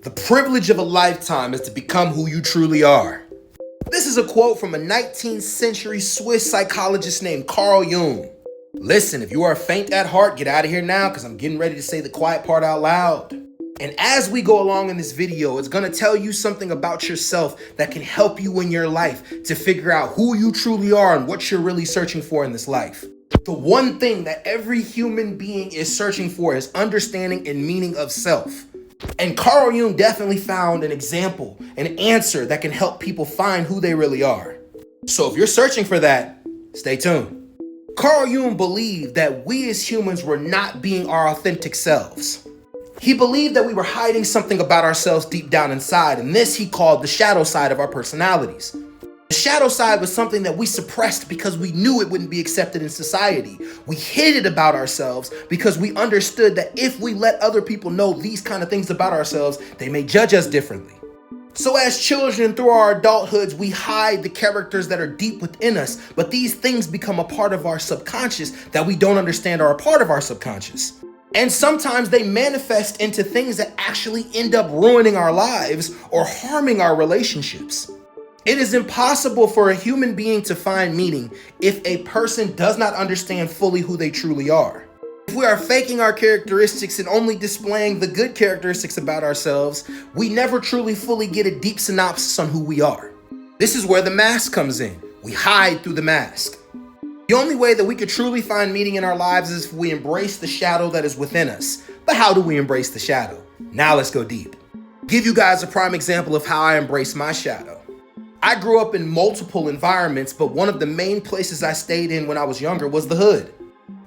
The privilege of a lifetime is to become who you truly are. This is a quote from a 19th century Swiss psychologist named Carl Jung. Listen, if you are faint at heart, get out of here now because I'm getting ready to say the quiet part out loud. And as we go along in this video, it's going to tell you something about yourself that can help you in your life to figure out who you truly are and what you're really searching for in this life. The one thing that every human being is searching for is understanding and meaning of self. And Carl Jung definitely found an example, an answer that can help people find who they really are. So if you're searching for that, stay tuned. Carl Jung believed that we as humans were not being our authentic selves. He believed that we were hiding something about ourselves deep down inside, and this he called the shadow side of our personalities. The shadow side was something that we suppressed because we knew it wouldn't be accepted in society. We hid it about ourselves because we understood that if we let other people know these kind of things about ourselves, they may judge us differently. So as children, through our adulthoods, we hide the characters that are deep within us, but these things become a part of our subconscious that we don't understand are a part of our subconscious. And sometimes they manifest into things that actually end up ruining our lives or harming our relationships. It is impossible for a human being to find meaning if a person does not understand fully who they truly are. If we are faking our characteristics and only displaying the good characteristics about ourselves, we never truly fully get a deep synopsis on who we are. This is where the mask comes in. We hide through the mask. The only way that we could truly find meaning in our lives is if we embrace the shadow that is within us. But how do we embrace the shadow? Now let's go deep. Give you guys a prime example of how I embrace my shadow. I grew up in multiple environments, but one of the main places I stayed in when I was younger was the hood.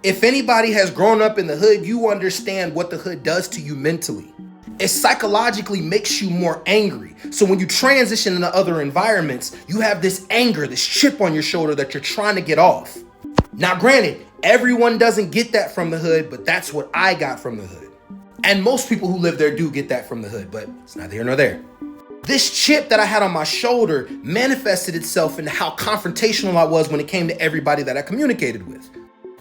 If anybody has grown up in the hood, you understand what the hood does to you mentally. It psychologically makes you more angry. So when you transition into other environments, you have this anger, this chip on your shoulder that you're trying to get off. Now, granted, everyone doesn't get that from the hood, but that's what I got from the hood. And most people who live there do get that from the hood, but it's neither here nor there. This chip that I had on my shoulder manifested itself in how confrontational I was when it came to everybody that I communicated with.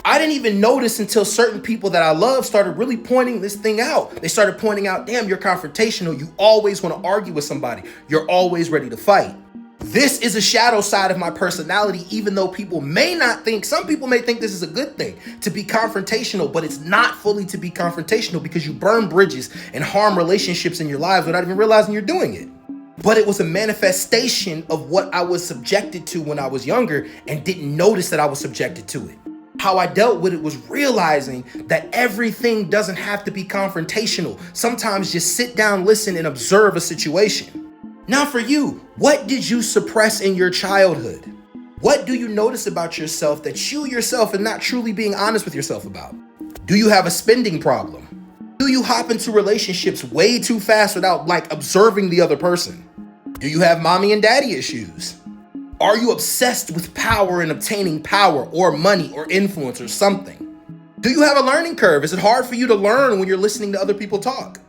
I didn't even notice until certain people that I love started really pointing this thing out. They started pointing out, damn, you're confrontational. You always want to argue with somebody. You're always ready to fight. This is a shadow side of my personality, even though people may not think, some people may think this is a good thing, to be confrontational, but it's not fully to be confrontational because you burn bridges and harm relationships in your lives without even realizing you're doing it. But it was a manifestation of what I was subjected to when I was younger and didn't notice that I was subjected to it. How I dealt with it was realizing that everything doesn't have to be confrontational. Sometimes just sit down, listen, and observe a situation. Now for you, what did you suppress in your childhood? What do you notice about yourself that you yourself are not truly being honest with yourself about? Do you have a spending problem? Do you hop into relationships way too fast without observing the other person? Do you have mommy and daddy issues? Are you obsessed with power and obtaining power or money or influence or something? Do you have a learning curve? Is it hard for you to learn when you're listening to other people talk?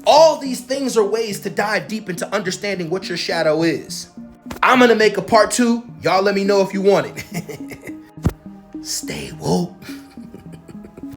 All these things are ways to dive deep into understanding what your shadow is. I'm gonna make a part 2. Y'all let me know if you want it. Stay woke.